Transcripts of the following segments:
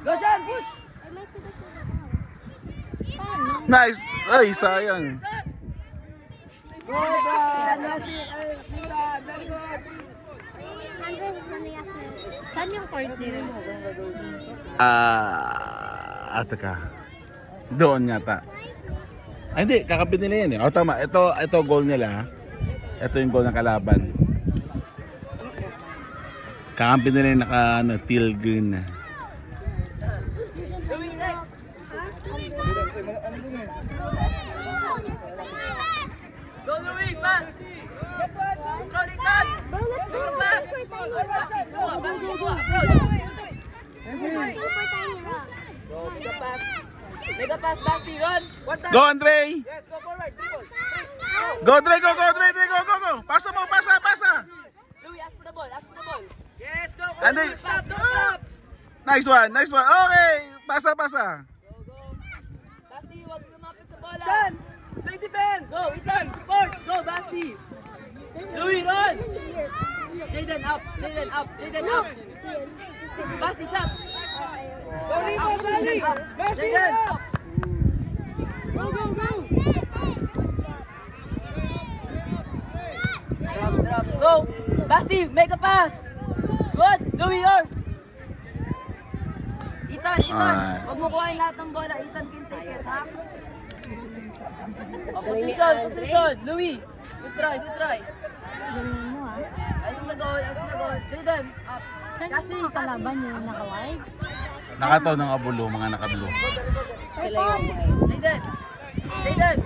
Go, Sean, push! Nice. Ay, sayang. Go, Brad! Nasi, Brad, very good! Saan yung court nila? Teka. Doon yata. Ay, hindi. Kakapit nila yan eh. O, tama. Ito goal nila. Ito yung goal ng kalaban. Kakapit nila yung teal green na. Go, Louis, pass! Bro, let's go! Mega pass, Basti, run! Go, Andre! Yes, go forward, people! Go, Andre! Go, Andre! Go! Pasa mo! Pasa! Louis, ask for the ball, Yes, go! Andre. Stop, don't stop! Nice one! Okay! Pasa! Go, go! Basti, huwag lumapit sa bola! Sean! Play defend! Go, Ethan, support! Go, Basti! Louis, run! Jaden up! Basti, shot! Go, Lipo, Bali! Basti, up! Go! Drop! Go! Basti, make a pass! Good! Louis, yours! Ethan! Alright. Huwag mo kuhain lahat ng bola. Ethan can take it, ha? Position! Louis! Good try! Ganyan mo ah. Ayos na goal! Jaden, up! Saan yung mga kalaban yung naka-white? Nakataw ng abulo, mga nakablue. Sila yung white. Jaden!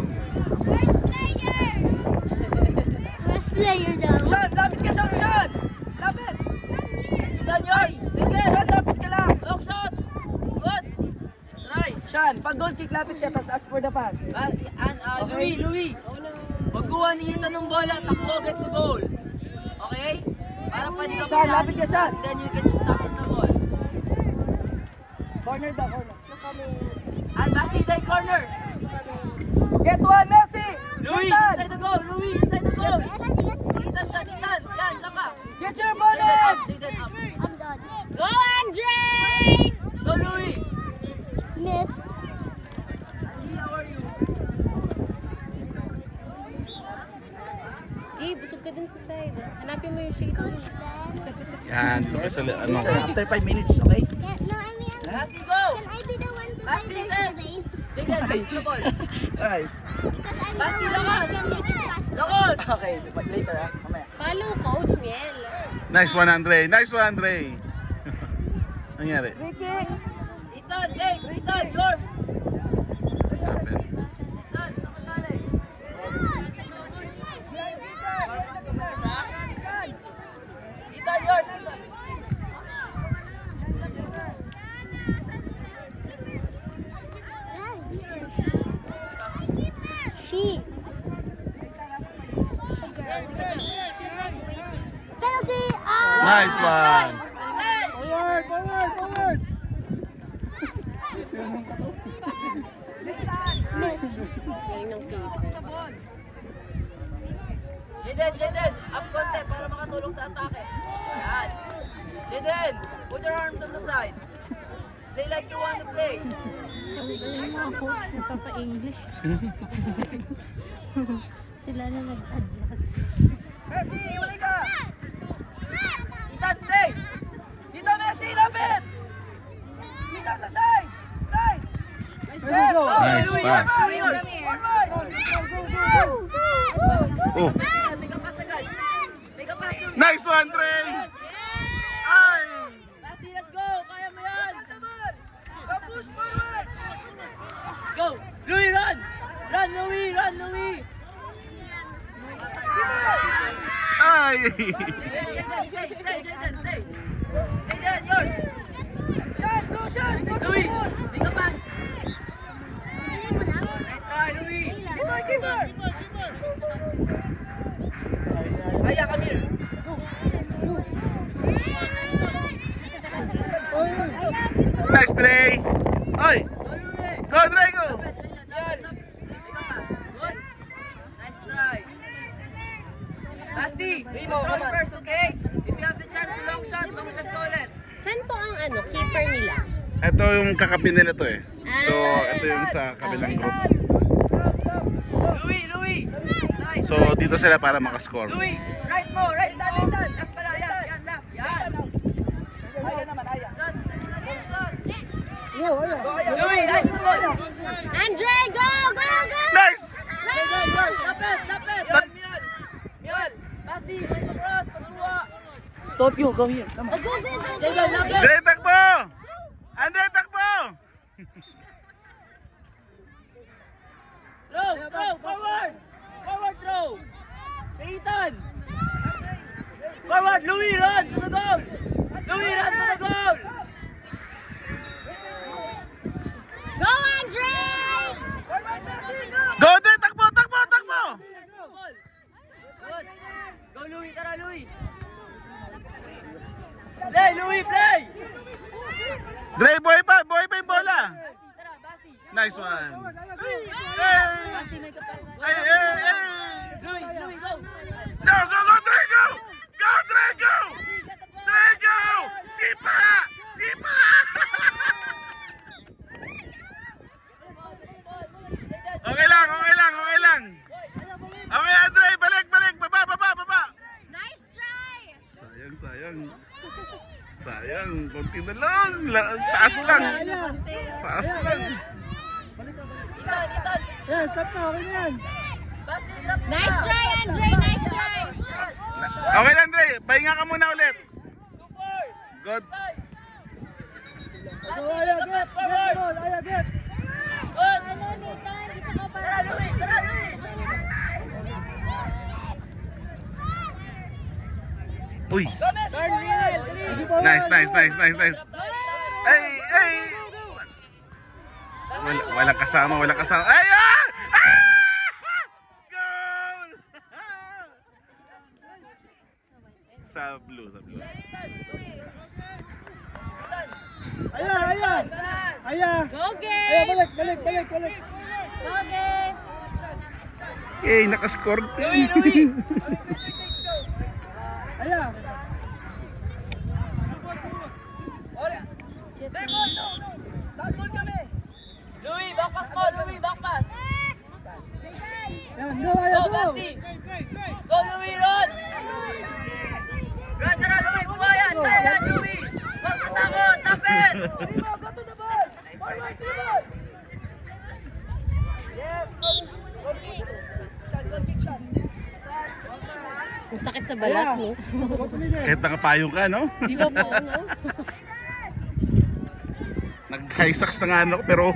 First player daw. Sean, lapit ka, Sean! Lapit! Ethan, yours! Take it! Sean, lapit ka lang! Long shot! Good! Let's try! Sean, pag goal kick, lapit ka, tapos ask for the pass. Louis! Huwag kuha ni Ethan ng bola, takbo agad sa goal. Okay? Para pwede ka Sean, lapit ka, Sean. Then you can just tap in the ball. Corner daw, corner. Basti, die corner! Get one, Messi! Louis, Ethan! inside the goal! Ethan, yan, laka! Get your ball Jaden up! in! I'm done. Go, Andre! Go, Louis! Miss. Angie, how are you? Gabe, busog ka dun sa side. Hanapin mo yung shade mo. Yan. After 5 minutes, okay? Basti, go! Basti, Jaden! Jaden, back to the ball! Alright. Basti, Lakos! Okay, later ha. Mamaya. Follow Coach Miel. Nice one, Andre. Nangyari? Ethan, yours! Ethan, nakasali. Ethan, yours! She. Penalty! Nice one. Hey! Forward! Miss. Galing ng keeper. Jaden, up konti para makatulong sa atake. Yan. Jaden, put your arms on the side. Play like you want to play. Ang galing mga coach, nagpapa-English. Sila na nag-adjust. Messi, iwalay ka! Ethan, stay! Dito, Messi, lapit! Dito sa side! Side! Yes! go! Nice Louis, pass. yours. Forward! Oh, Make a pass agad. Make a pass. Louis. nice one, Andre. Ay! Basti, let's go! Kaya mo yan! Go push forward! Go! Louis, run! Run, Louis! Ay! Jaden, stay! Jaden, yours! Sean, go Sean! Go to Louis, the ball! make a pass! Nice try, Louis! Keeper! Aya, come here! Nice play. Ay! Go, Louis! Go, Andre, go! Yan! Make a pass. Good. Nice try. Basti, Remo, control come on. first, okay? If you have the chance for long shot ka ulit. Saan po ang keeper nila? Ito yung kakapin nila to eh. So, ito yung sa kabilang group. Louie! Side! So, dito sila para makascore. Louie! Right mo! Right! Left pala! Yan! Left! Yan! Aya naman, aya. Louie! Nice ball! Andre, go! Go! Go! Nice! Lapit! Mian! Basti! May cross! Pagkuha! Top you, go here. Come on. Go! Go! Go! Jayden! Lapit! Andre, takbo! Andre, takbo! Throw! Forward! Forward throw! Kay Ethan! Forward! Louie, run to the goal! Louie, run to the goal! Go, Andre! Go, Andre, takbo! Good! Go, Louie! Tara, Louie! Play, Louie! Play! Dre, boy pa yung bola! Tara, Basti! Nice one! Basti, may kapas! Hey! Louie, go! Go, Dre, go! Go, Dre, go! Dre, go! Sipa! Okay lang. Okay, Andre, balik! Baba! Nice try! Sayang, konti na lang. Taas lang. Ethan! Yeah, stop na, okay na yan. Basti, drop mo Nice na. try, Andre! Nice try! Okay lang, Andre. Pahinga ka muna ulit. 2-4! Good. Side! Go, Basti, aya, may get. kapas! Get Forward! ball, aya, get. Good! Tara, Louie! Uy. Gomez! Easy ball, Nice. Hey! Hey! Walang kasama. Ay! Goal! Sa blue. Aya. Go, Aya, game! balik. Go, game! Eh, nakascore. Louie! Aya. Louie, back pass mo! Louie, back pass! Yan, go, aya, Go, go. Basti! Go, Louie, run! Run, tara, Louie! Bumayan! Kaya yan, Louie! Huwag matakot! Tapit! Ang sakit sa balat mo. Go to leader. Kahit nakapayong ka, no? Di ba po, no? Nag-high socks na nga ano, pero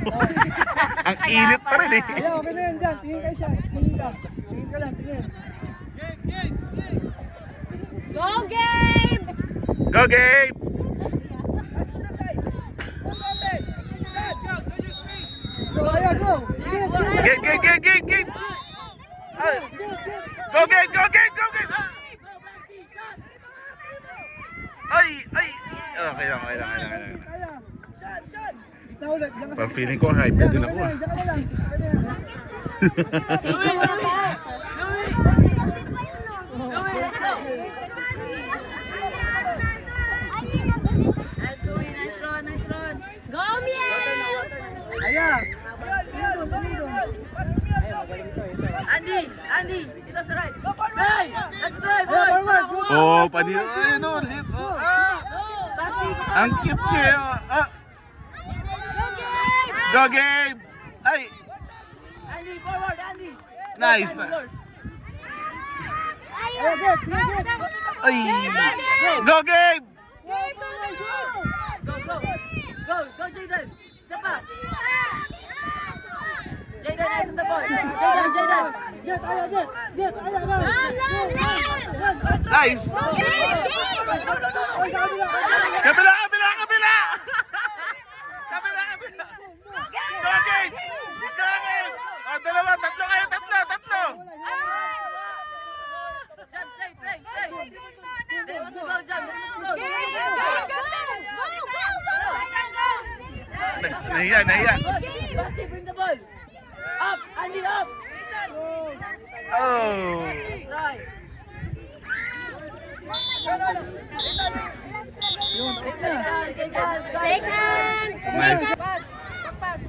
ang init pa rin eh. Aya, okay na yan dyan. Tingin ka siya. Tingin ka lang, tingin. Go, game! Go, Gabe! Go, aya, go. Sige, Gabe! Ay. Go, Gabe! Ay! Okay lang. Aya. Itaw ulit, diyan ka sa- Parang feeling ko hype Yan, din okay ako. na yan, diyan ka na lang. Okay na yan. Shake mo na pa. Louie, let's go! Nice, Louie. Nice run. Go, Miel! Aya. Tumindon. Andy, dito sa right. Play! Let's play, Aya, boys! forward. Oh, padi. Ay, no, lit. Basti, Ang cute niya. Go, Gabe! Ay! Andy, forward, Andy! Nice na. Aya, get. Sige, get. Ay! Go, Gabe! Go, Jayden! Isa pa! Jayden, nice on the ball! Jayden! Get, aya, get. Get, aya, go. Nice! Ay, sabi lang. Kabila! Go, Gabe! Oh, dalawa, tatlo kayo, tatlo! Jan, play! Dali mo sugaw, Jan! Nahiya. Basti, bring the ball! Up! Andy, up! Oh! Right! Yun, okay na. Shake hands! Shake hands! Nice. Pass. Pass.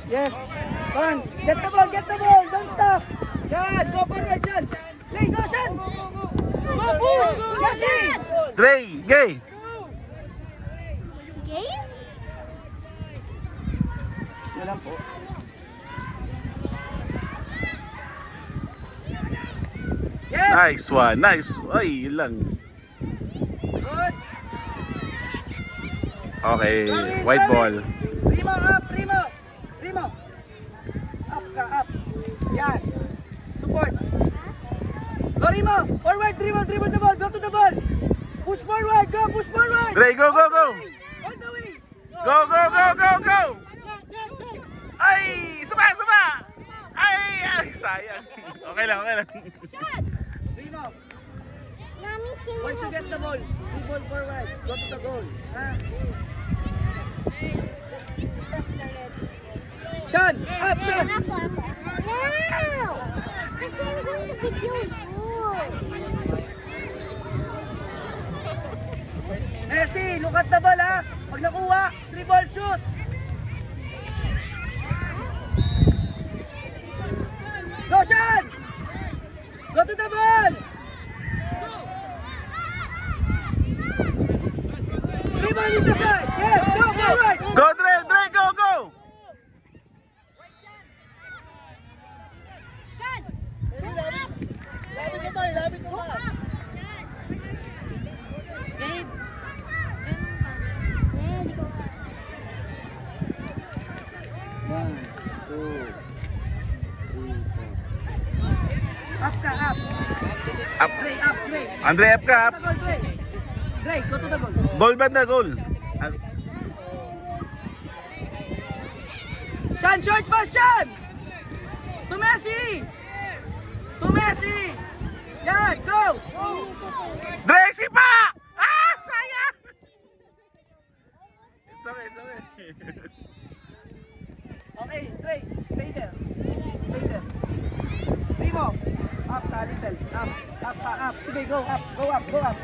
Yes. Sean, get the ball, don't stop. Sean, go forward, Sean. Play, go, Sean. Go, push. Kasi. Dre, gay. Game? Wala po. Yes. Nice one. Nice. Ay, yun lang. Good. Okay, white ball. Primo, up, Primo. Primo. Up ka, up. Yan. Support. Go, Rimo. Forward, dribble the ball. Go to the ball. Push forward, go, push forward. Dre, go, go, go. All the way. Go, go, go, go, go. Ay, sama. Ay, sayang. Okay lang. Rimo. Mommy, can Once you get the ball, dribble forward. Go to the goal. Ha? press the red? Sean, up, Sean. Ako. No! Kasi I'm going to video you. Messi, look at the ball, ha? Pag nakuha, dribble, shoot. Go, Sean! Go to the ball! Dribble in the side! Yes, go forward! Go, Dre, go. Lapit ka tayo, lapit ka tayo. Gabe. One, two, three, four. Up ka, up. Up. Dre, up, Dre. Andre, up ka, up. Go to the goal, Dre. Dre, go to the goal. Goal banda, goal. Sean, short pass, Sean! To Messi! To Messi! Yan, go! Dre, sipa! Ah, sayang! It's okay. Okay, Dre, stay there. Primo, up ka little. Up. Sige, go up. Go up. Up.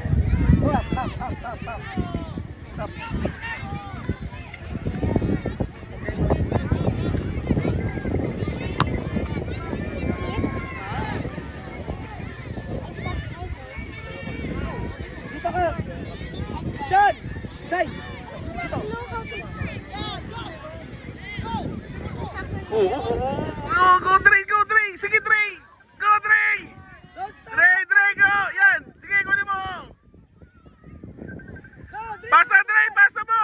Stop. Dito ka. Sean! Side! Dito. Oh, go, Dre. Sige, Dre. Go, Dre. Don't stop! Dre, go. Yan. Sige, kunin mo. Go, Dre! Pasa, Dre, pasa mo.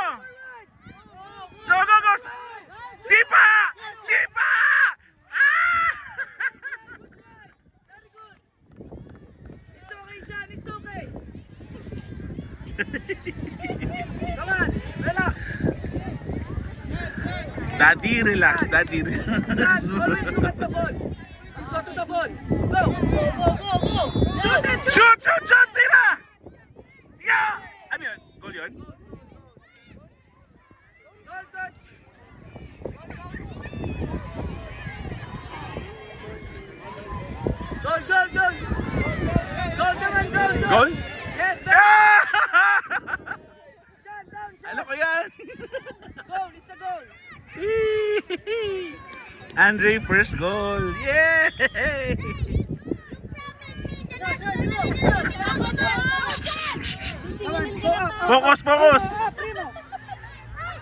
Forward! Go. Sipa! Ah! Very good! It's okay, Sean. It's okay. Come on, relax. Daddy, relax. Dad, always look at the ball. Let's go to the ball. Go. Shoot it, shoot! Shoot! Tira! Yeah! Ano yun? Goal yun? Goal, coach. Goal. Goal naman, goal. Goal? Yes, down. Ah! Sean, down, Sean. Ano ko yan? Goal, it's a goal. Andre, first goal. Yay! Come on, go up. Focus. Up, Primo.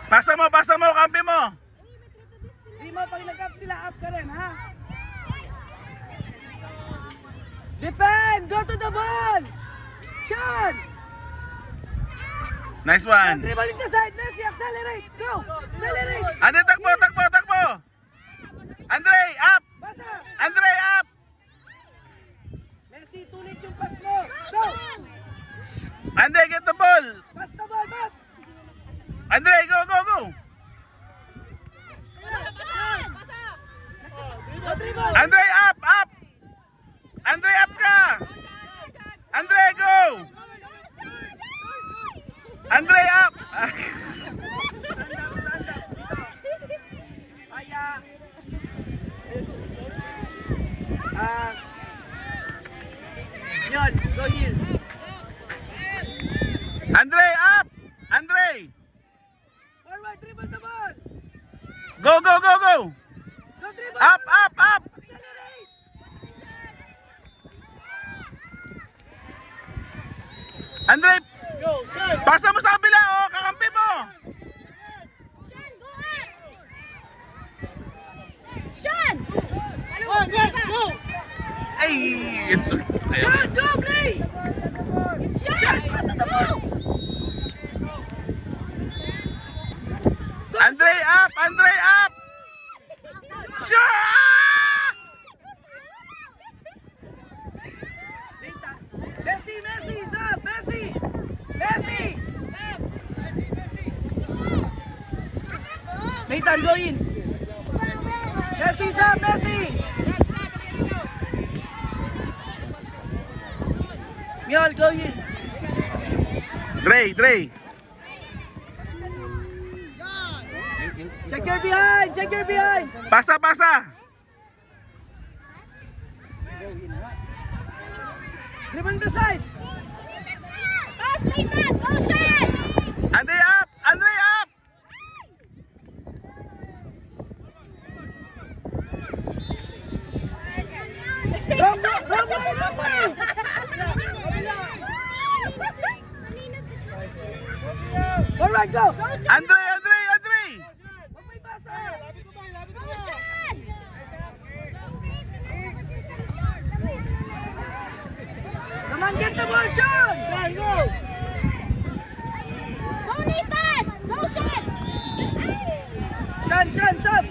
Pasa mo, kampi mo. Primo, pag nag-up sila, up ka rin, ha? Defend! Go to the ball! Sean! Nice one. Dribble in the side, Messi, accelerate! Go! Accelerate! Andre, takbo. Andre, up! Basa! Andre, up! Messi, tulit yung pass mo! Go! Andre, get the ball! Pass the ball, pass! Andre, go! Go dribble! Andre, up! Andre, up ka! Andre, go! Andre, up! Go, go, go, go! Go, dribble! Up, up, up! Accelerate! Andre, Go, Sean! pasa mo sa kabila, oh! Kakampi mo! Sean! Oh, go, go! Ay, it's... Sean, go, play! Sean, go to the ball! Andre, up! Andre, up! Shot! Messi, Messi, Zab, Messi! Messi! Nathan, go in! Messi, Zab, Messi! Miol, go in! Dre, Dre! Check your behind! Check your behind! Pasa, pasa! Dribble the side! Pass, Nathan! Go, Sean! Andre, up! Andre, up! Wrong way! Wrong way! Wrong way! Alright, go! Andre, Andre, Andre! Huwag may pasa! Go, Sean! Come on, get the ball, Sean! Sean, go! Go, Nathan! Go, Sean! Sean, Sean, sub!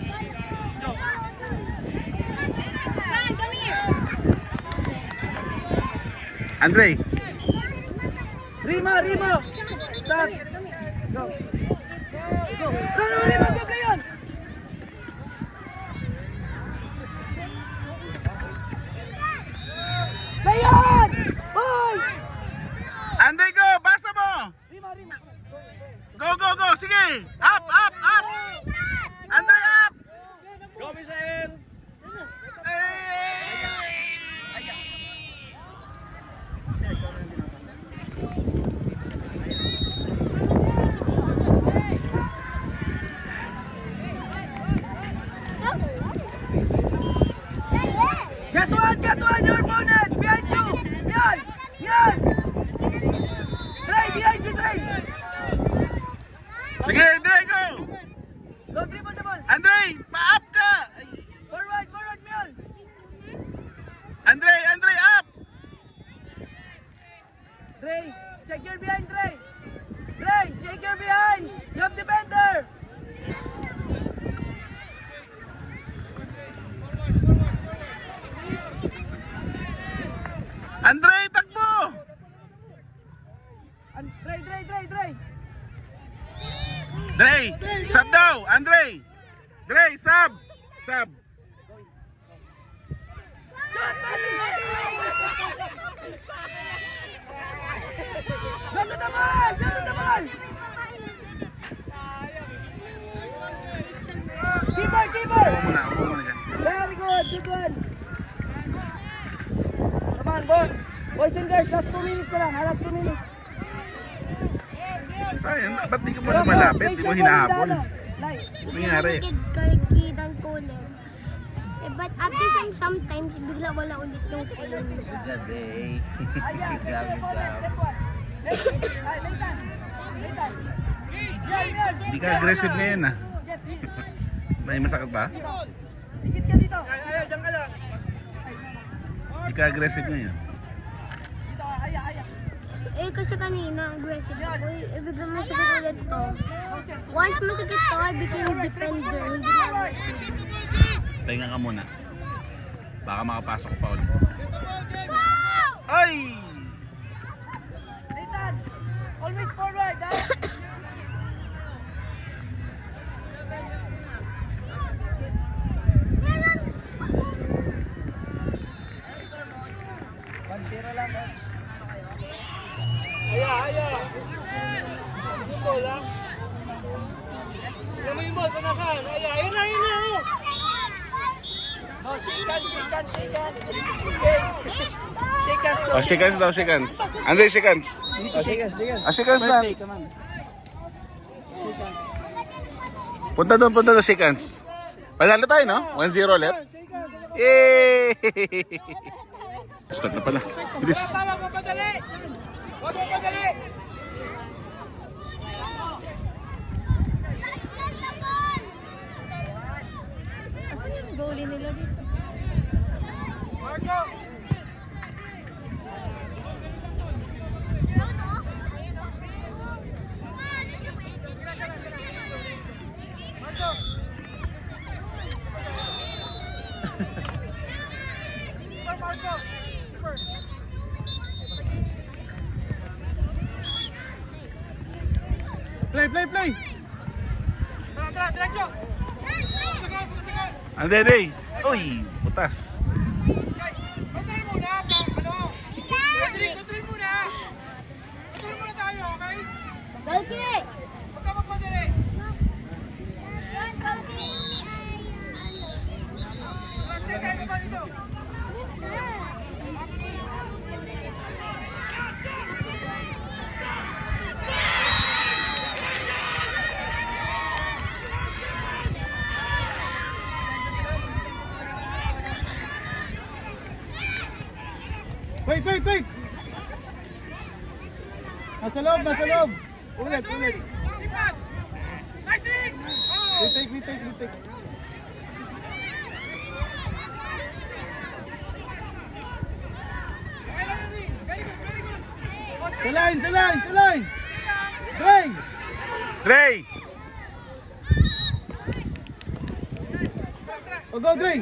Sean, come here! Andre! Rimo, Rimo! Sub! Go! Go! Go, no, Rimo, go play on! Play on! Boy! Andre, go! Pasa mo! Rimo, Rimo! Go, go, go! Sige! Up, up, up! Andre, up! Go, Misael! Get one, your opponent! Behind you! Yan! Yan! Try, behind you, try! Sige, Andre, go! Go, dribble the ball! Andre, pa-up ka! Ay, Forward, forward, Miol! Andre, Andre, up! Dre, check your behind, Dre! Dre, check your behind! You have defender! Andre, takbo! Dre, Dre, Dre, Dre! Dre, sub daw! Andre! Dre, sub! Sub! Shot, Messi! Go to the ball! Go to the ball! Keeper, keeper! Upo muna dyan. Very good, good one! Come on, boy! Boys and girls, last 2 minutes na lang, last 2 minutes. Sayang, ba't di ka mo malapit? Di mo hinahabol? Light. Ano nangyari? Kalkidan ko ulit. Eh, but after sometimes, bigla wala ulit yung screen. Aya, get your opponent, get one. Ay, Nathan! Nathan! Yan, yan! Di ka aggressive ngayon ah. Get hit! May masakit ba? Dito! Sikit ka dito! Ay, diyan ka lang! Di ka aggressive ngayon. Dito ka, aya, aya! Eh, kasi kanina, aggressive ako. Eh, bigla masakit ulit to. Go, sir. Once masakit to, I became defender, hindi na aggressive. Pahinga ka muna. Baka makapasok pa ulit. Ay! Nathan! Always forward, ha? Aya, aya! Yung ball, ha? Yan mo yung ball, panakan! Aya, yun na, yun na! Oh. No, shake hands, shake hands, shake hands. Okay. Shake hands, go. Oh, shake hands daw, shake hands. Andre, shake hands. Shake hands, shake hands. Ah, shake hands na. Birthday, come on. Punta doon, shake hands. Panalo tayo, no? 1-0 ulit. Yay! Start na pala. Bilis. Huwag mo padali! Huwag mo padali! Asan yung goalie nila dito? Marco! Play! Tara, diretso! Ande. Uy, putas. Kontrol muna! Ano? Kontrol muna! Kontrol muna tayo, okay? Goalie! Huwag ka magpadali! Tara, tayo ba dito? Wait! Nasa loob! Ulit! Sipag! Nice ring! Oh! Retake. Okay lang yung ring! Very good! Sa line! Dre! Dre! O go, Dre!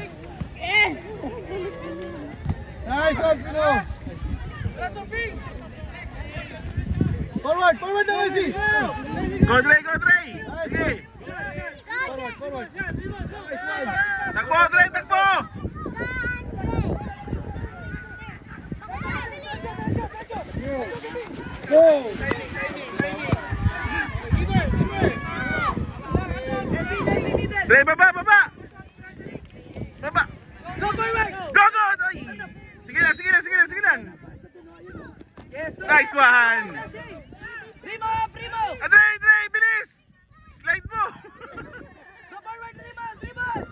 Nice one, Pino! Last of Vince! Forward na, Messi! Go, Dre! Sige! Forward! Nice one! Takbo, Dre! Takbo! Go! Dre, baba! Baba! Go forward! Go! Ay! Sige lang! Yes, go! Nice one! Primo! Dre! Bilis! Slide mo! Go forward, dribble!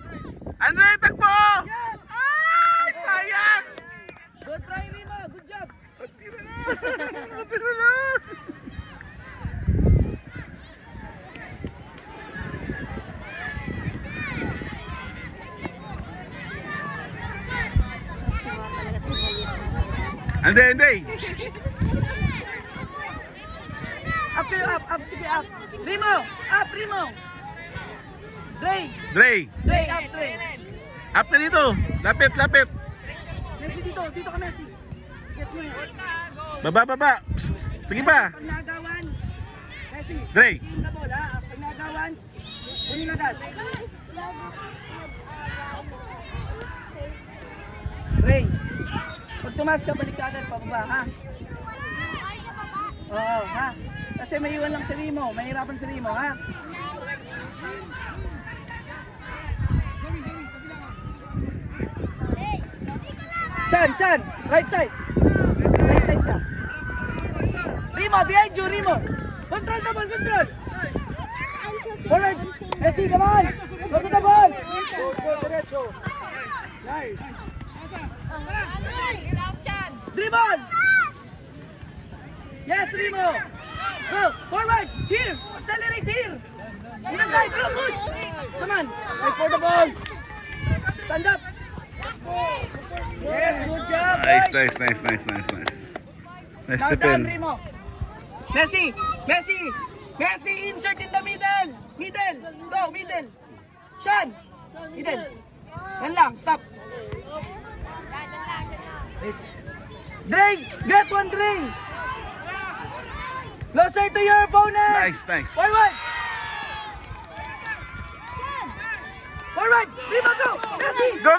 Andre, takbo! Yes! Ay, sayang! Good try, Rimo! Good job! Tira na! Andre! Up kayo, up! Sige, up! Rimo! Up, Rimo! Dre! Up, Dre! Up na dito! Lapit! Messi dito ka, Messi! Get mo yan! Baba! Psst, sige pa! Pag nagawan, Messi! Dre! Team na bola, pag nagawan, kunin agad! Ray! Pag tumas ka, balik ka agad pababa, ha? Oo, ha? Kasi may iwan lang si Rimo, mahirapan si Rimo, ha? Shan! Right side ka. Rimo, behind you, Rimo! Control the ball, control! Forward! Messi, come on! Go to the ball! Go diretso! Nice! Dribble! Yes, Rimo! Go! Forward! Here! Accelerate here! On the side! Go! Push! Come on! Wait for the ball! Stand up! Yes! Good job! Nice. boys. Nice Now defend. down, Rimo! Messi! Insert in the middle! Go! Middle! Shan! Middle! Yan lang! Stop! Drink! Get one drink! Closer to your opponent! Nice. Forward! Rimo, go! Messi! Go!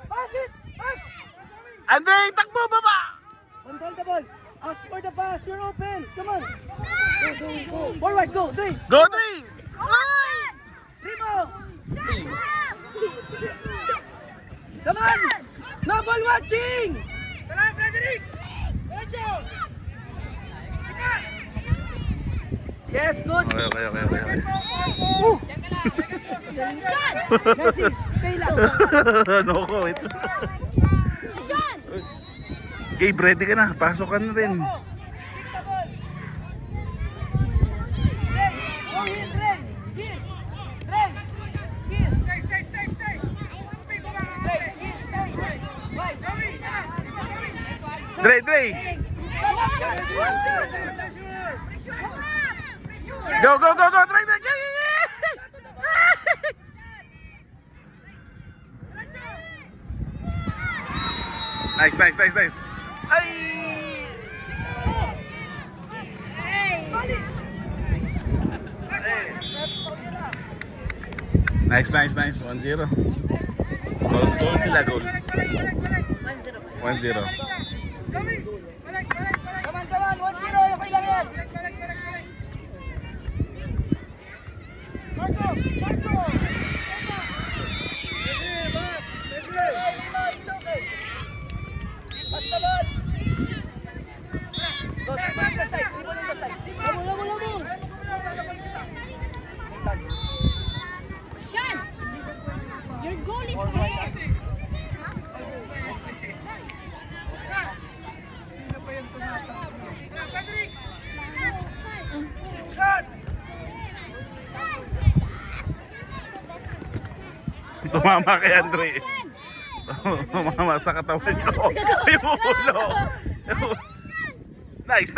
Pass it! Pass! Andre, takbo, baba! Control the ball! Ask for the pass! You're open! Come on! Go! Forward, go! Drink! Go, Dre! Rimo! Come on! No ball watching! Salam, Frederick! Derecho! Yes, good. Okay. Messi, stay lang. No ko, wait. Sean! Gabe, ready ka na. Pasok ka na rin. Dre. Go. Dre. Nice. Ay! Nice. 1-0. Goal sila, goal. 1-0. Come on, 1-0, okay lang yan. It's okay. Pass the ball. Go, dribble on the side. Labo. Sean! Your goal is there! Shot! Tumama kay Andre. Tumama sa katawan ko. Yung ulo. Nice.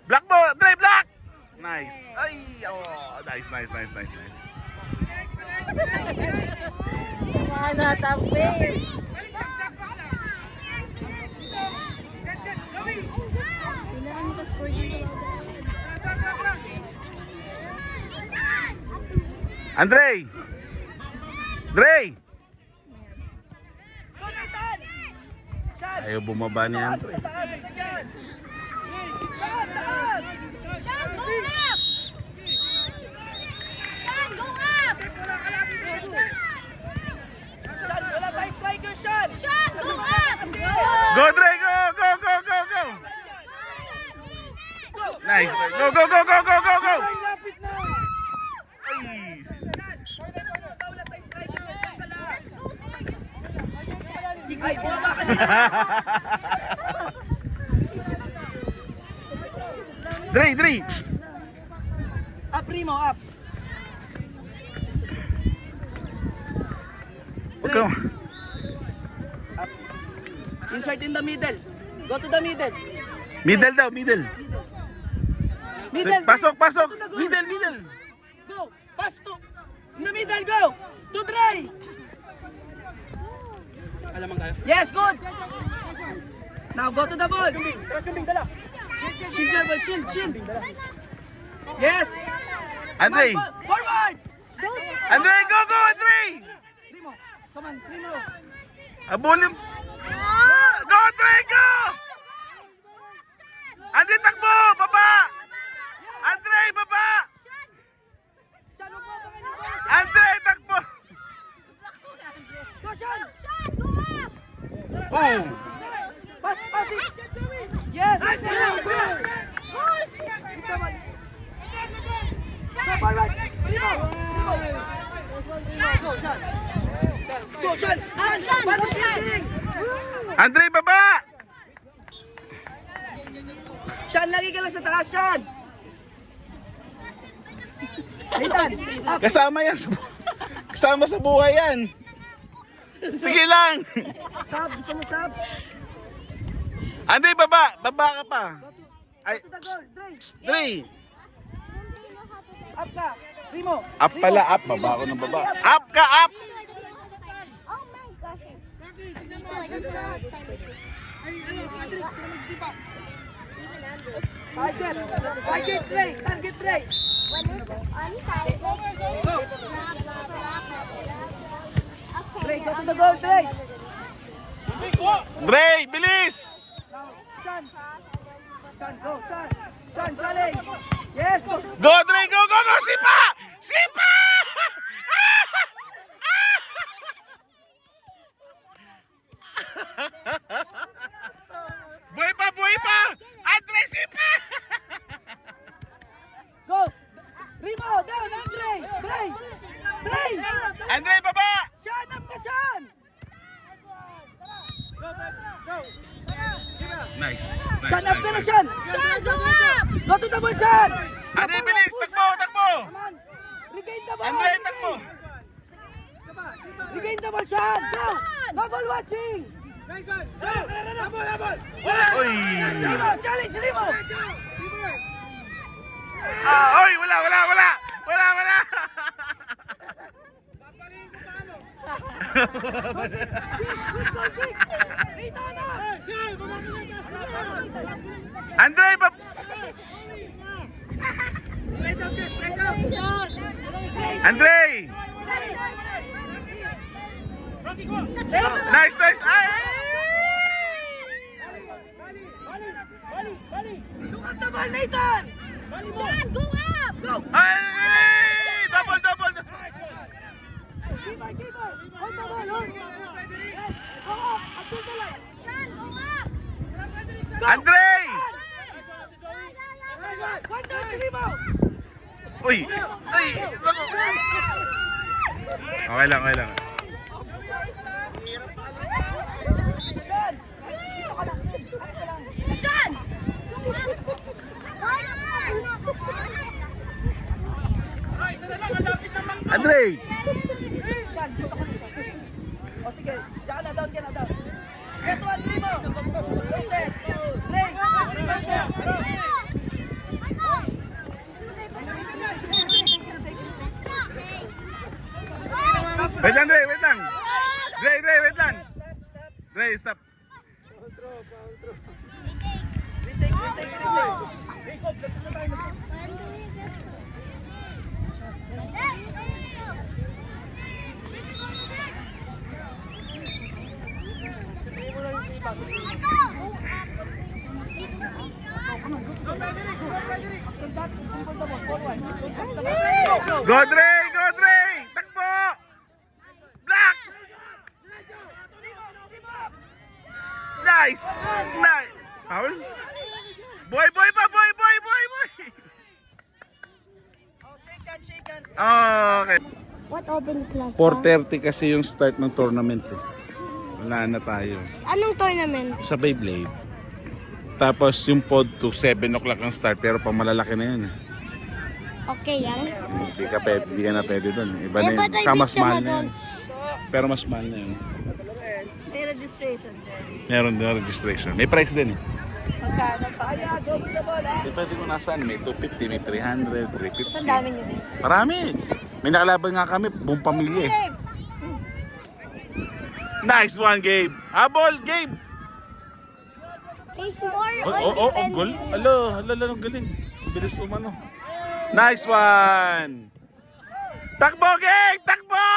Block mo, Dre, block! Nice. Ay, nice. Manatang face. Kailangan makascore din sa loob. Andre! Dre! Go, Nathan! Shot! Ayaw bumaba ni Taas, Andre. sa taas, ito dyan. Shot, taas! Sean, go up! Sean, go up! Shot, wala tayong striker, Shot! Sean, Kasi go maganda up! kasi. Go, Dre! Go! Nice. Go! Lapit na! Ay! Wala tayong striker, dyan ka lang. Ay, bumaba ka na. Dre! Up, Primo, up. Huwag ka. Up. Insert in the middle. Go to the middle. Middle daw, middle. Middle. Pasok! To the goal. Middle! Go. Pass to. In the middle, go. To Dre. Yes, good. Now go to the ball. Shield your ball, shield. Yes. Andre! Come on, forward. Andre, go, Andre! Primo. Come on, Primo. Abulin. Go, Andre, go! Andre, takbo! Baba! Andre, baba! Shano po, baka na. Andre, takbo! Go, Shan. Oh! Pass it. Yes. Go. Come on. Go forward. Primo. Go, Shan. Go, Shan. Pass shooting. Andre, baba! Shan, lagi ka lang sa taas, Shan. Nathan, up. Kasama sa buhay yan. Sige lang. Sab, gusto mo sab? Andre, baba! Baba ka pa. Ay, To the goal, Dre. Dre! Up ka. Primo. Up pala, up. Baba ako ng baba. Up ka, up! Oh my gosh. Dito, I don't know how to tie my shoes. Target, Dre. Target, Dre. When it's untied, Go. Dre, okay. go to the goal, Dre. Dre, bilis! Shan. Shan, go. Shan. Shan, challenge. Yes, go. Go, Dre! Go! Sipa! Sipa! Buhay pa! Andre, sipa! Rimo, down, Andre! Bray! Bray! Andre, baba! Sean, up ka, Sean! Nice. Sean, up ka na, Sean! Sean, go up! Go to the ball, Sean! Andre, bilis! Takbo! Takbo! Come on! Regain the ball! Andre, takbo! Regain the ball, Sean! Go! No ball watching! Uy! Rimo, challenge, Rimo! Ah, uy! Wala! Wala! Wala! Wala! Wala! Andre, bab... Andre! Nice, nice! Ay! Look at the ball, Nathan! Sean, go up! Go! Ay! Double, double! Keeper, keeper! Hold the ball, hold! Yes! Go up! Up to the line! Sean, go up! Go! Andre! One down, Rimo! Uy! Uy! Okay lang, okay lang. Sean! Dito ka lang! Dito ka lang! Sean! Andre! Sean, dito ka lang, Sean. O sige, diyan na, down ka na, down. Get one, Rimo! Reset! Play! Wait lang, Dre, wait lang. Dre, Dre, wait lang. Dre, stop. Retake, retake, retake. Go, Dre! Go, Dre! Takbo! Black! Nice! Nice! Foul? Boy, boy pa! Boy, boy, boy, boy! Oh, shake hands, shake hands. Okay. What open class? 4:30 kasi yung start ng tournament eh. Wala na tayo. Anong tournament? Sa Beyblade. Tapos yung pod to 7 o'clock ang start pero pang malalaki na yun eh. Okay yan. Hindi ka na pwede doon. Iba na yun. but I Sa need mas some mahal na yun. adults. Pero mas mahal na yun. May registration. Meron din registration. May price din eh. Magkano pa? Kaya, go to the ball, ha? Depende kung nasaan. May 250, may 300, 350. Ang dami nyo din. Marami. May nakalaban nga kami. Buong pamilya eh. Nice one, Gabe. Habol, Gabe. It's more Oh, goal. Alo, ang galing. Bilis umano. Nice one. Takbo, Gabe! Takbo!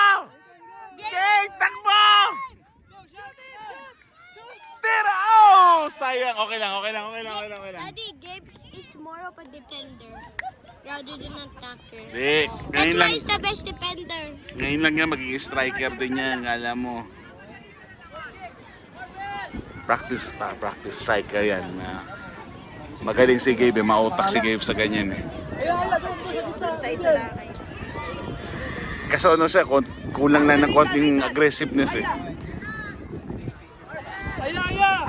Gabe, takbo! Tira! Oh! Sayang. Okay lang. Daddy, Gabe is more of a defender rather than an attacker. Di, That's ngayon why lang. he's the best defender. Ngayon lang yan, magiging striker din yan, alam mo. Practice striker yan. Magaling si Gabe, mautak si Gabe sa ganyan eh. Kaso ano siya, kulang lang ng konting aggressiveness eh.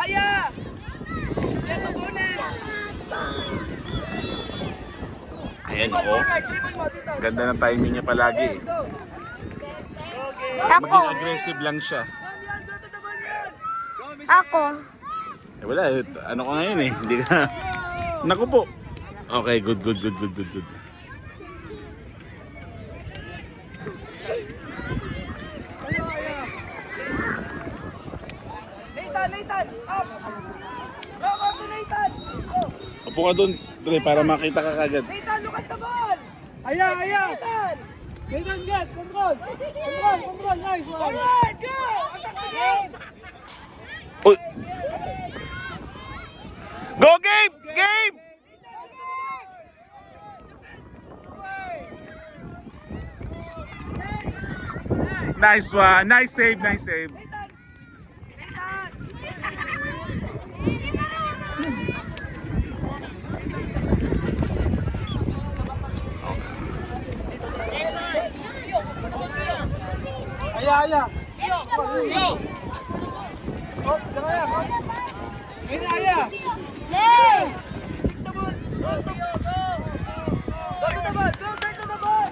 Aya! Get the bonus! Ayan ako. Dribble mo dito. Ganda ng timing niya palagi eh. Go! Maging aggressive lang siya. Go to the ball, yan! Ako. Eh wala, ano ko ngayon eh. Hindi ka... Naku po. Okay, good. Nathan! Up! Go to Nathan! Go! Upo ka doon, Dre, para makita ka kagad. Nathan, look at the ball! Aya! Nathan! Nathan, get! Control! Nice one! Alright, go! Attack the game! Uy. Go, Gabe! Gabe! Nice one. Nice save. Nathan! Aya. Oh, kaya. Ini Aya. Yay! Take the ball. Go to the ball. Closer to the ball.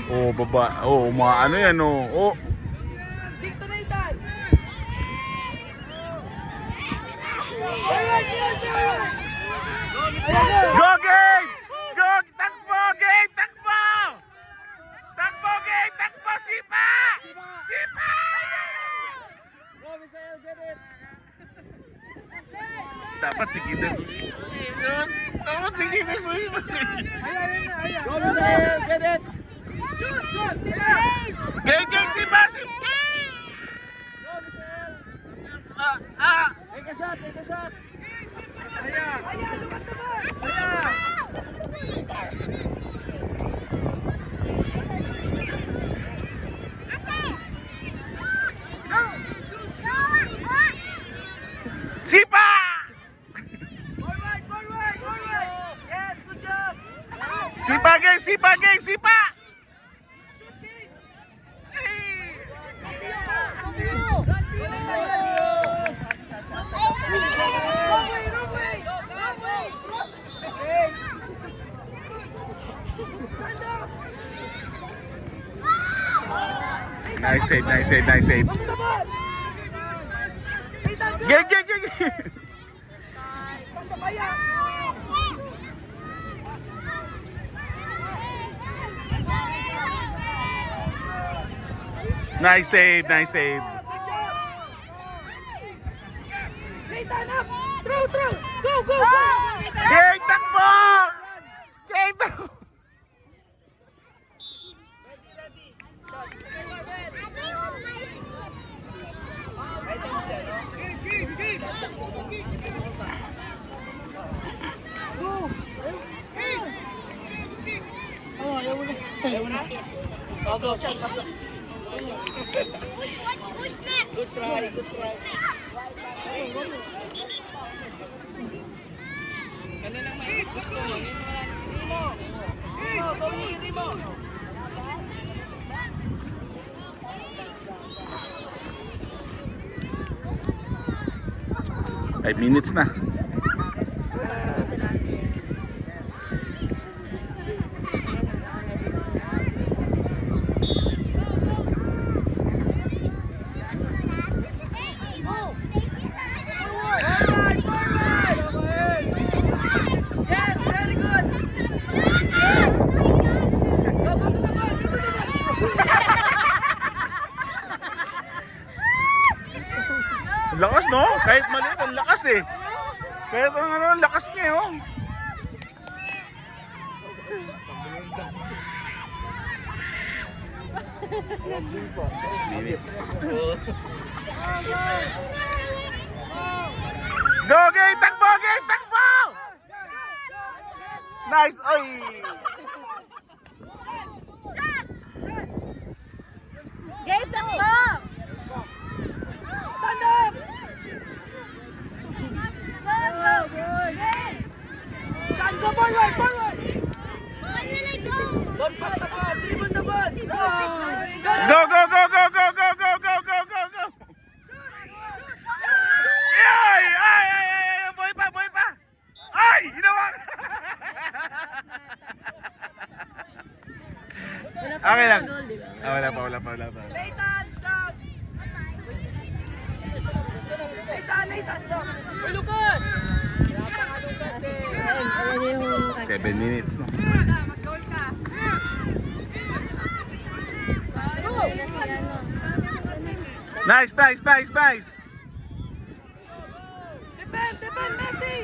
Oh, baba. Oh, ano yan, oh. Oh. Kick to Nathan. Alright, yes, sir. Go, game! Go! Takbo, game! Takbo! Takbo, game! Takbo, sipa! Sipa! Go, Misael, get it. Dapat si Gides Dapat si Gides Aya. Go, Misael, get it. Shoot. Game, sipa! Sipa! Go, Misael. Ah! Take a shot. Aya. Aya, lumat the ball. Aya. Sipa! Forward. Yes, good job. Sipa, game! Sipa! Shoot, King. Wrong way. Stand up. Nice save. Go to the ball. Nathan, go. Game! Stand up, Aya. Nice save. Good job. Nathan, up. Throw. Go. Game! Takbo! Game! Takbo! Ready. Shot. Right mo siya, no? Oh, ayaw mo na. Oh, go, shot. Pass. Who's next? Good try. Kaninang may gusto mo. Rimo. Five minutes na. Yes, very good. Go to the ball. Lakas, no? Kahit maliit, ang lakas eh. Kahit ang lakas niya, oh. Minutes. Go, game! Takbo! Nice! Oy! Game takbo! Stand up. Sean, go forward. Don't pass the ball. Dribble the ball. Go! Ay! Boy pa! Ay! Ginawa! Okay lang. Wala pa. Nathan, stop. Nathan, go. Uy, Lucas. 7 minutes, no? Nice! Defend, Messi.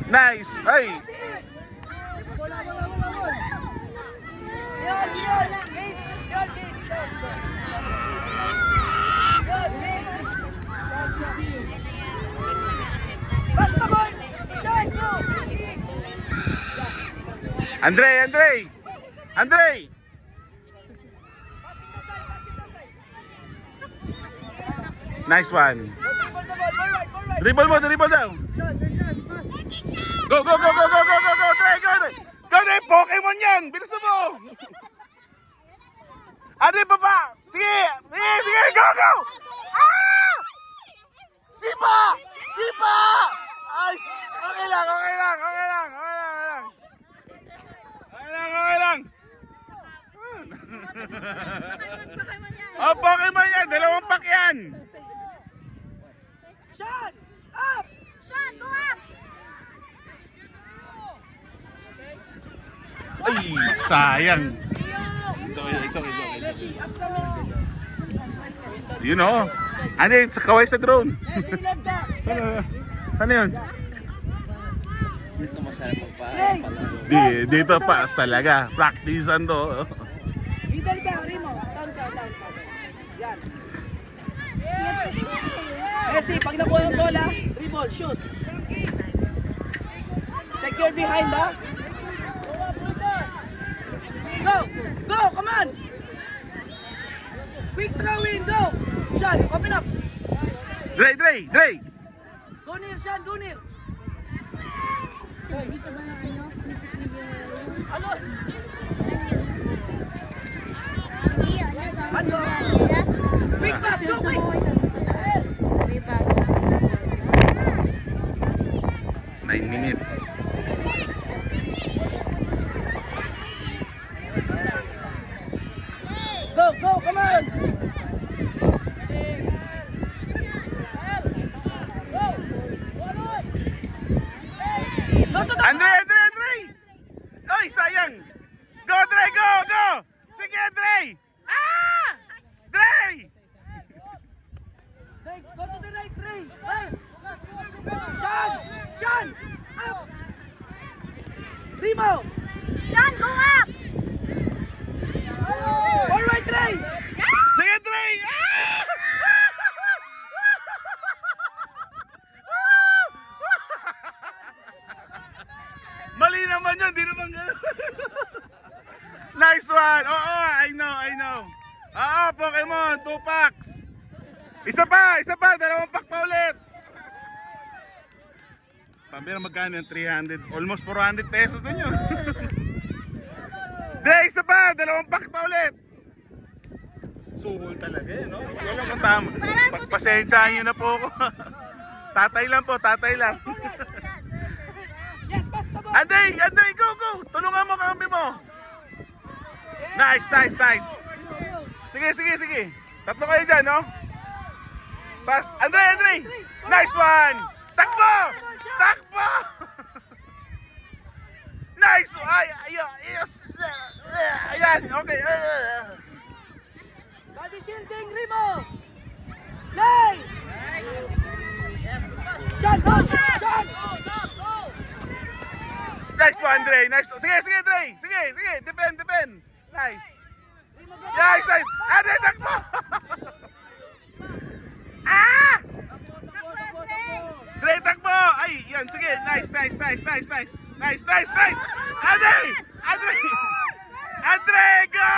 Nice! Ay! Wala. Yan. Gates. Pass the ball. Sean, go. Andre! Nice one! Dribble the ball. Forward. Dribble mo, dribble daw. Shot, shot, pass. Go, go, go, go, go, go, go, go, Dre, go, Dre. Go, Dre, Pokemon yan. Bilisan mo. Ano yung baba? Sige, sige, sige, go, go. Ah! Sipa! Sipa! Ay, okay lang, okay lang, okay lang, okay lang, okay lang. Okay lang, okay lang. Oh, Pokemon yan. Dalawang pack yan. Sean! Up! Sean, go up! Ay, sayang. It's okay, it's okay, it's okay. Messi, up ka mo! You know, ano yun, sa kaway sa drone. Messi, left back! Saan yun? Play! Dito pass talaga. Practicean to. Middle ka, Rimo. Down ka, down ka. Yan. Messi, pag nakuha yung bola, dribble, shoot. Check your behind, ha? Go! Go! Come on! Quick throw in, go! Sean, open up! Dre, Dre, Dre! Go near, Sean, go near! Hindi ka ba ng ano? Music video? Ano? Hindi, ano sa Ano? Quick pass, go quick! 9 minutes. Go, go, come on! Go to the... Andre, Andre, Andre! Ay, sayang! Go, Dre, go, go! Sige, Dre! Ah! Dre! Right, go to the right, Ray! Right! Sean! Sean! Up! Rimo! Sean, go up! Forward, Ray! Sige, Dre! Ah! Mali naman yun, di naman gano'n. Nice one! Oo, I know. Oo, Pokemon, 2 packs. Isa pa, dalawang pack pa ulit. Pambira magkano yung 300, almost 400 pesos na yun. De, isa pa, dalawang pack pa ulit. Suhol talaga eh, no? Wala kang tama. Pagpasensyahan nyo na po ako. Tatay lang po, tatay lang. Yes, pass the ball! Anday, go, go! Tulungan mo kami mo. Nice. Sige. Tatlo kayo dyan, no? Pass. Andre! Nice one! Takbo! Nice! Yes! Ayan, okay. Body shielding, Rimo! Lay! Sean, go! Sean! Nice one, Dre. Nice. Sige, Dre. Sige. Defend. Nice. Nice. Andre, takbo! Ah! Dre, takbo! Ay, yan. Sige. Nice. Nice. Andre, go!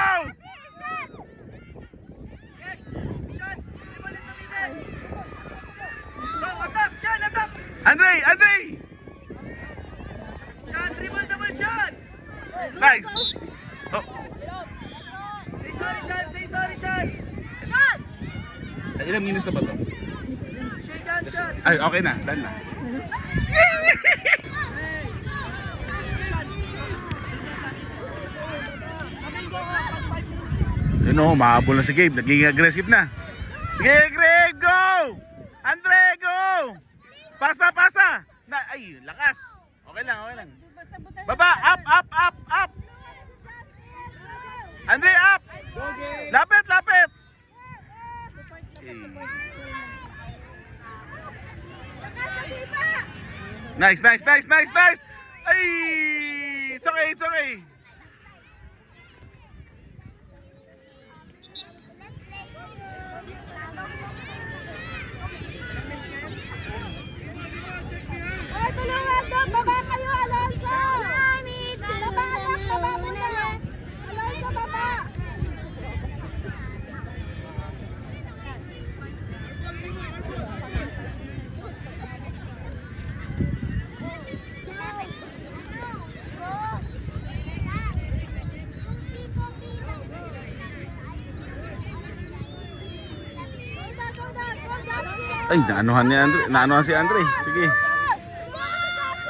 Yes! Sean! Dribble in the middle! Go, attack! Sean, attack! Andre! Sean, dribble naman, Sean! Nice. Oh. Say sorry, Sean! Sean! Ilang minutes na ba to? Shake hands, Sean! Ay, okay na. Done na. Yun o, mahabol na si Gabe. Naging aggressive na. Sige, Greg, go! Andre, go! Pasa! Ay, lakas. Okay lang. Baba, up! Andre, up! Lapit! Nice! Ay! It's okay. Ay, tulungan doon! Baba kayo, Alonso! Baba mo na! Alonso, baba! Ay, naanuhan ni Andre. Naanuhan si Andre. Sige.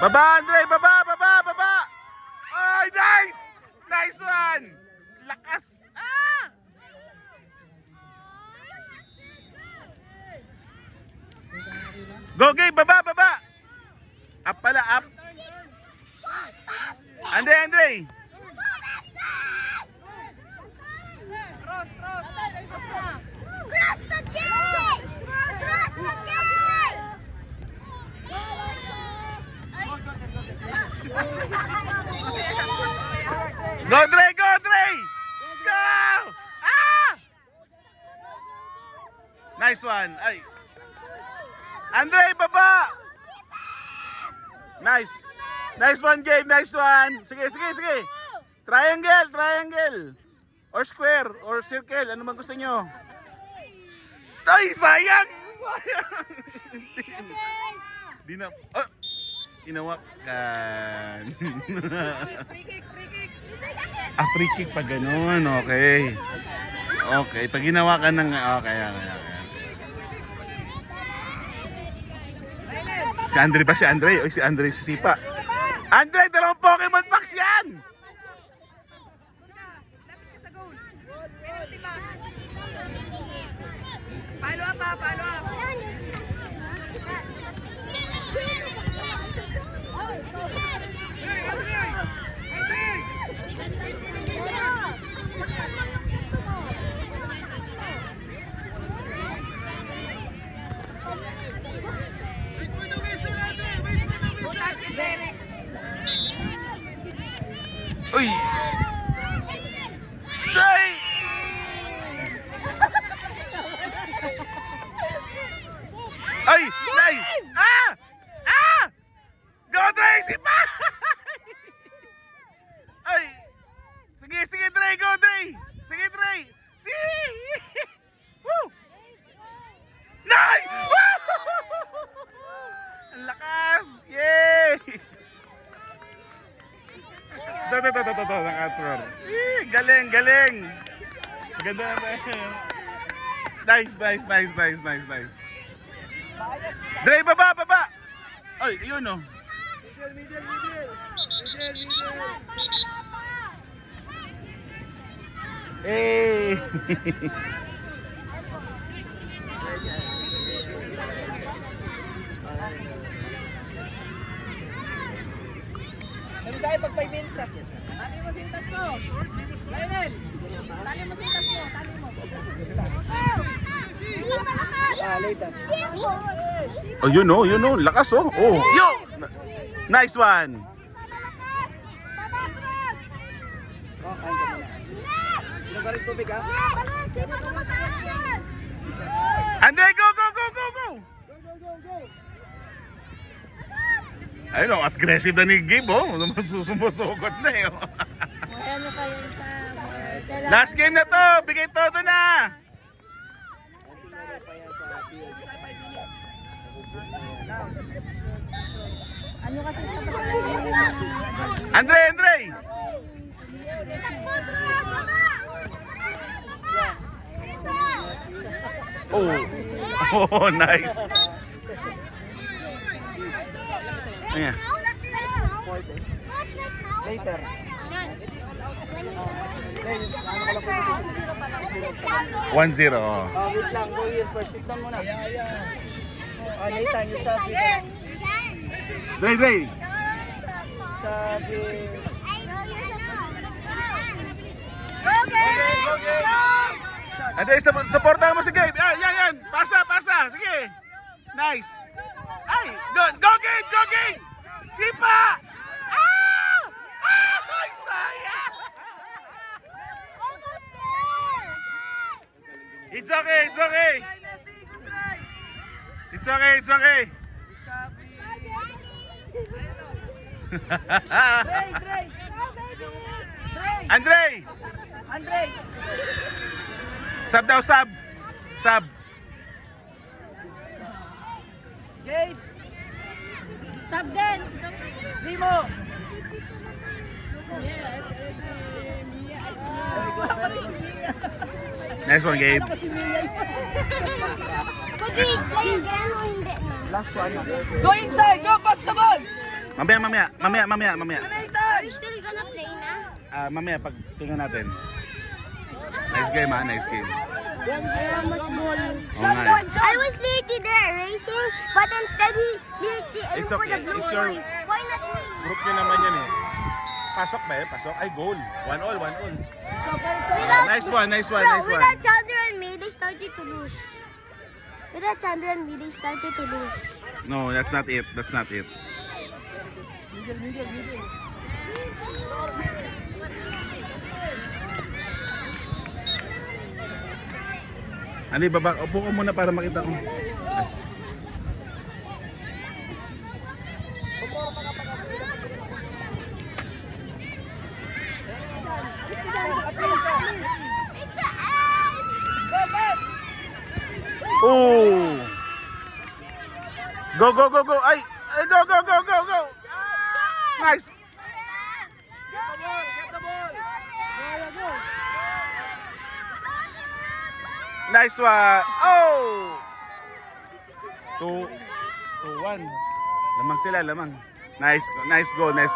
Baba, Andre! Baba! Baba! Baba! Ay, nice! Nice one! Lakas! Ah! Go, game! Baba! Baba! Up pala, up! Andre, Andre! Cross the gate! Cross the gate! Go, Dre! Go, Dre! Go! Ah! Nice one. Ay. Andre, baba! Nice. Nice one, game. Nice one. Sige, sige, sige. Triangle, triangle. Or square, or circle. Ano man gusto nyo? Ay, sayang! Sayang! Di na... Oh! Inawakan. Ah, free kick pa ganun. Okay. Okay. Pag ginawakan ng... Okay, okay, okay. Si Andre ba? Si Andre? O si Andre si Sipa? Andre, dalawang Pokemon packs yan! Follow up ha, follow up. Uy! Ay! Ay! Ay! Ah! Ah! Go, Dre! Sipa! Ay! Sige, sige, Dre! Go, Dre! Sige, Dre! Si! Woo! Nay! Woo! Ang lakas! Yay! Ito, naka-throw. Galing, galing! Ganda na. Nice, nice, nice, nice, nice, nice. Dre, baba, baba! Ay, yun oh. Middle. Hey! Ano sa'yo pag 5 minutes up? Tali mo sintas mo. Lionel! Tali mo sintas mo. Tali mo. Later. Oh, yun oh, lakas oh. Oh, yo! Nice one! Oh, kain ka muna. Sino ba rin tubig ha? Andre, go, go, go, go, go! Ayun oh, aggressive na ni Gabe oh. Sumusukot na eh oh. Ano kayo sa... Last game na to, bigay todo na! Ano kasi sa Andre, Andre! Oh, oh, nice! Ayan. Later. 1-0 oh. Oh, wait lang. Go here first. Sit down muna. Oh, Nathan, you sabi. Dre, Dre! Sabi. Andre, supportahan mo si Gabe. Yan. Pasa, pasa. Sige. Nice. Ay, go Gabe, go Gabe! Sipa! Ah! Ay, sayang! It's okay, it's okay. It's okay, it's okay. Dre! Andre! Andre! Sub daw, sub. Sub. Gabe! Sub din! Limo! Nice one, Gabe. Kasi Mia. Could we play again o hindi na? Last one na. Go inside! Go! Pass the ball! Mamaya. Are we still gonna play na? Mamaya, pag tingnan natin. Nice game ha, nice game. I almost goal. Oo nga eh. I was literally there racing, but instead he literally aimed It's for okay. the blue It's your- line. Why not me? Group nyo naman yan eh. Pasok ba eh? Pasok? Ay, goal. 1-1. Nice one. Without Chandra and me, they started to lose. Without Chandra and me, they started to lose. No, that's not it. Ano baba? Upo ko muna para makita ko. Go, pass! Oh! Go! Ay, go! Nice! Get the ball! Nice one! Oh! 2-1. Lamang sila. Nice go. Nice.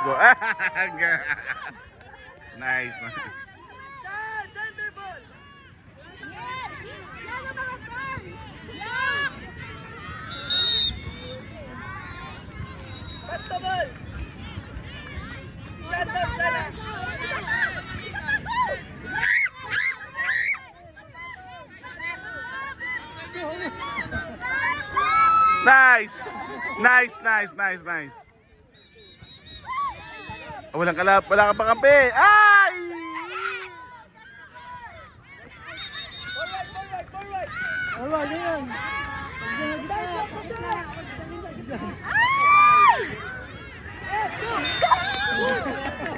Sean, center ball! Pass the ball! Shut down, Shana! Nice. Oh, wala ka pa kampi. Ay! Forward! Alright, yan.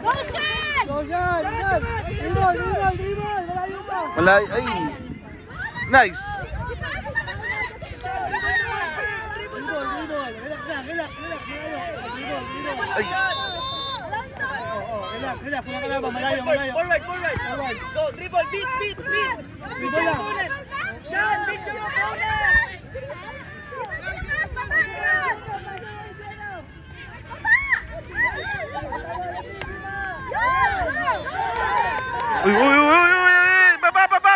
Go, Sean! Dribble! Malayo pa! Wala, ay. Nice. Dribble! Relax na, relax. Dribble! Ay. Relax. Mga kalaban, malayo. Forward! Go, dribble! Beat! Beat your lang. opponent! Sean, beat your opponent! Uy.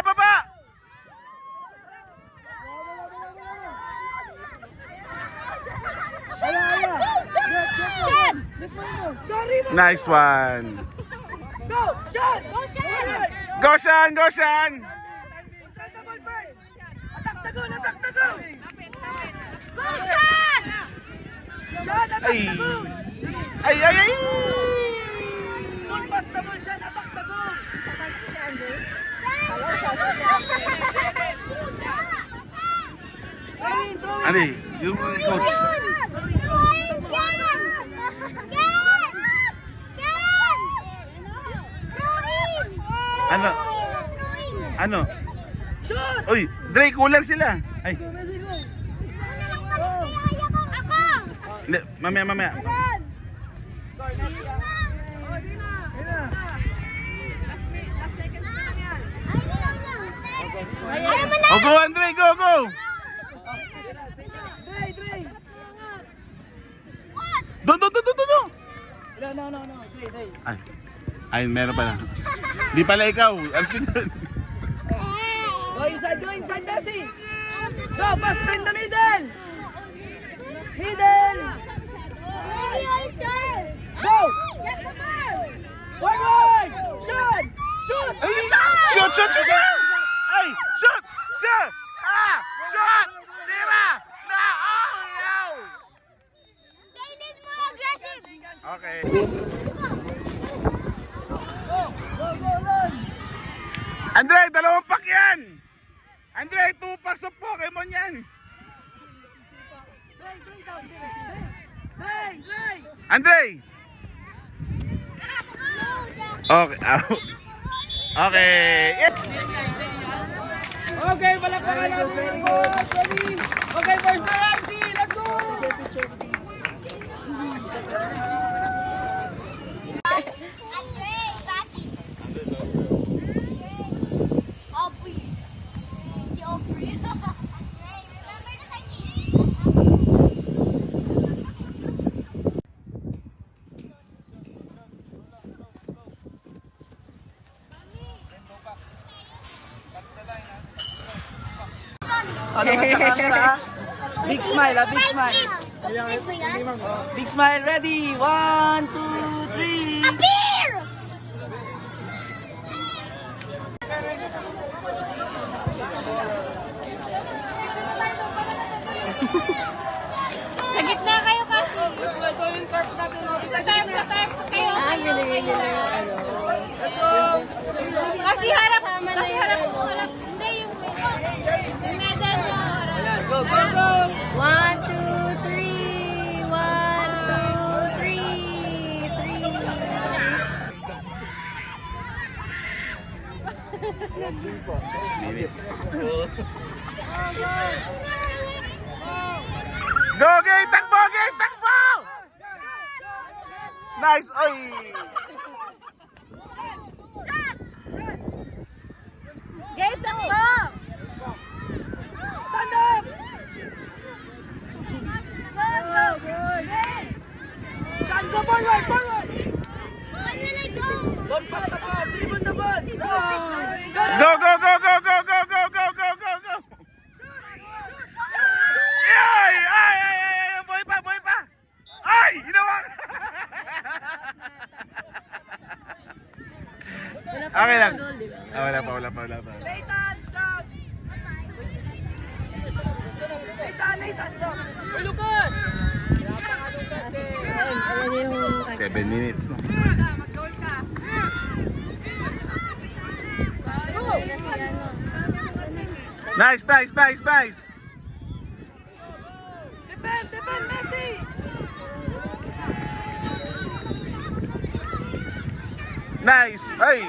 Baba. Nice one. Go, Sean! Go, Sean. Control the ball first! Attack the goal! Go, Sean! Sean, attack Ay. the goal! Ay. Don't pass the ball, Sean! Attack the goal! Throw in! Ano yung coach? Ano? Shoot! Uy, Dre, kulang sila. Ay, hindi, mamaya. Oh, go, Andre, go! Dre! Doon! No. Dre. Ay, meron pala. Di pala ikaw. Alas ka doon. Go inside, Messi! Go, pass to in the middle! Go! Forward! Sean! Shoot! Ay, shoot! Ay, shoot! Shoot! Tira! Na! Oh! They need more aggressive. Okay. Go, run! Andre, 2 pack yan! Andre, 2 packs of Pokemon yan! Dre! Andre! Okay, out. Okay. Okay, palakpakan natin. Very good. Okay, first na MC. Let's go! Ano ka sa camera, ha? Big smile, ha? Big smile. Big smile, ready? 1, 2, 3. Beer! Sa gitna kayo kasi. Let's go yung corp natin. Sa tarp kayo. Gini-gini na yung ano. Let's go. Kasi harap. Tama na yung harap. Hindi yung medal mo. Go, go, go! 1, 2, 3. 1, 2, 3. 3. minutes. Go, game! Takbo, game! Takbo! Nice! Oy! Game takbo! Stand up! Sean, go forward, forward! Ball pass na ka, dribble the ball! Go, go, go, go, go, go, go, go, go, go, go! Ay! Ay! Ay! Ay! Boy pa! Boy pa! Ay! Ginawa! Okay lang. Ah, wala pa, wala pa, wala pa. Nathan, Sam! Nathan, go! Uy, Lucas! 7 minutes, no? Nice, nice, nice, nice! Defend, defend, Messi! Nice! Ay!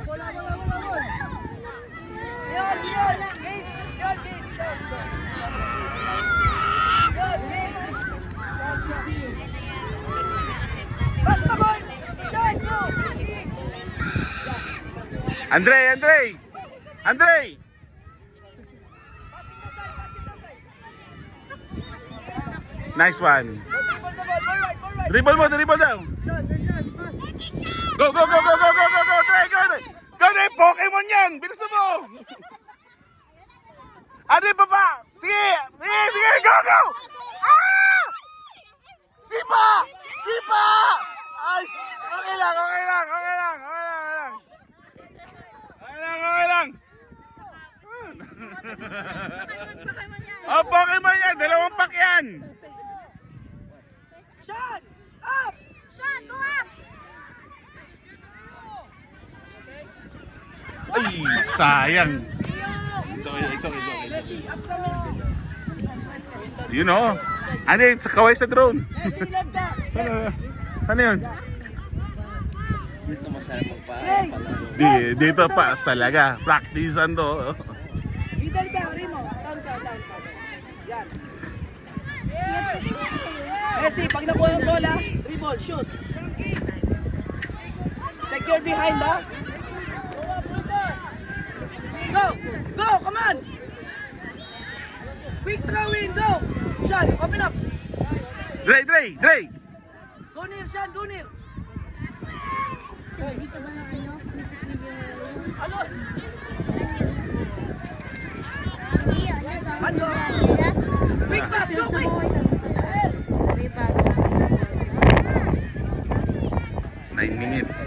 Wala, wala, wala, wala. Yon, yon! Game! Yon, game! Yon, game! Basta ball! Shot, go! Andre, Andre! Andre! Nice one! Dribble the ball, forward, forward! Dribble mo, dribble daw! Go, go, go, go, go, go, go, go, Dre, go, Dre! Go, Dre! Pokemon yan! Bilisan mo! Ano yung baba? Sige! Sige, sige! Go, go! Ah! Sipa! Sipa! Ay! Okay lang, okay lang, okay lang, okay lang, okay lang. Okay lang, okay lang. Oh, Pokemon yan! Dalawang pack yan! Shot! Up! Shot, go up! Ay, sayang. It's okay, it's okay, it's okay. Messi, up ka Messi! You know, ano yun, sa kaway sa drone. Messi, left back! Saan yun? Play! Dito pass talaga. Practicean to. Middle back, Remo! Down ka, down ka. Yan. Messi, pag nakuha yung bola, dribble, shoot. Check your behind, ha? Go! Go! Come on! Quick throw in, go! Sean, open up! Dre, Dre, Dre! Go near, Sean, go near! Hindi ka ba ng ano? Music video? Ano? Hindi, ano sa Ano? Quick pass, go quick! 9 minutes.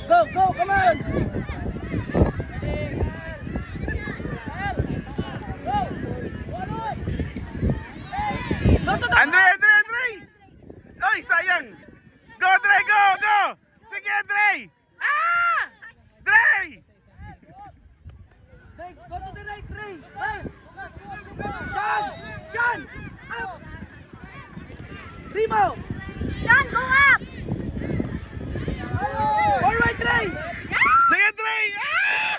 Go, go, come on! Go to the Andre, Andre, Andre! Oy, sayang! Go, Dre, go, go! Sige, Dre! Ah! Dre! Go to the right, Ray! Hey! Sean! Sean! Up! Remo! Sean, go up! Forward, Ray! Sige, Dre! Ah!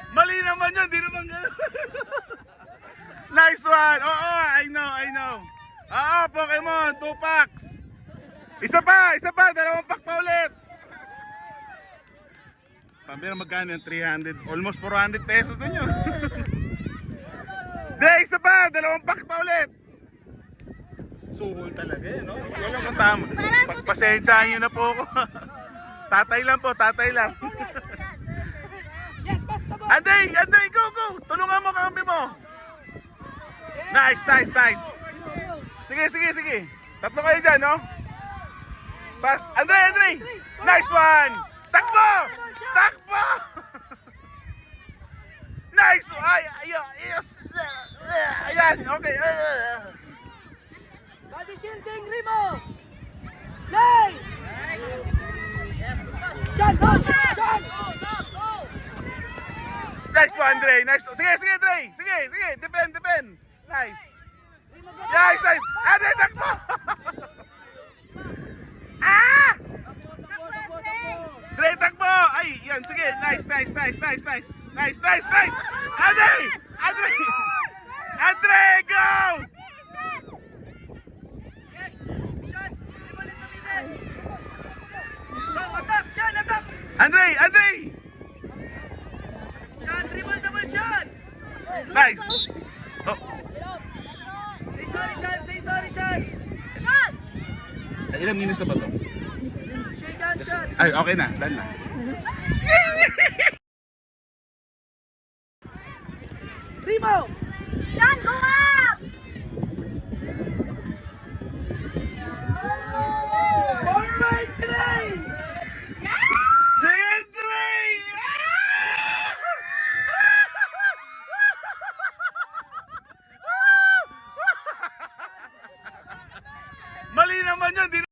Mali naman yun, di naman gano'n. Nice one! Oo, I know, I know. Oo, Pokemon, 2 packs. Isa pa, dalawang pack pa ulit. Pambira magkano yung 300, almost 400 pesos din yun. Dre, isa pa, dalawang pack pa ulit. Sukol talaga eh, no? Wala kang tama. Pagpasensyahan nyo na po ako. Tatay lang po, tatay lang. Yes, pass the ball. Anday, Anday, go, go! Tulungan mo kami mo. Nice, nice, nice. Sige, sige, sige. Tatlo kayo dyan, no? Pass. Andre, Andre! Nice one! Takbo! Takbo! Nice! Ay, ay, yes! Ayan, okay. Body shielding, Remo. Lay! Sean, go! Sean! Nice one, Andre. Nice. Sige, sige, Andre. Sige, sige. Defend, defend. Nice. Nice, nice. Andre, takbo! Ah! Dre, takbo! Ay, yan, sige. Nice, nice, nice, nice, nice. Nice, nice, nice! Andre! Andre! Andre, go! Yes! Sean! Dribble in the middle! Go, attack! Sean, attack! Andre, Andre! Sean, dribble double Sean! Nice! Oh, Say sorry, Sean! Say sorry, Sean! ilang minutes na ba to? Shake hands, Sean! Ay, okay na. Done na. Remo! Sean, go up! Forward try! Sige, Andre! Mali naman yun.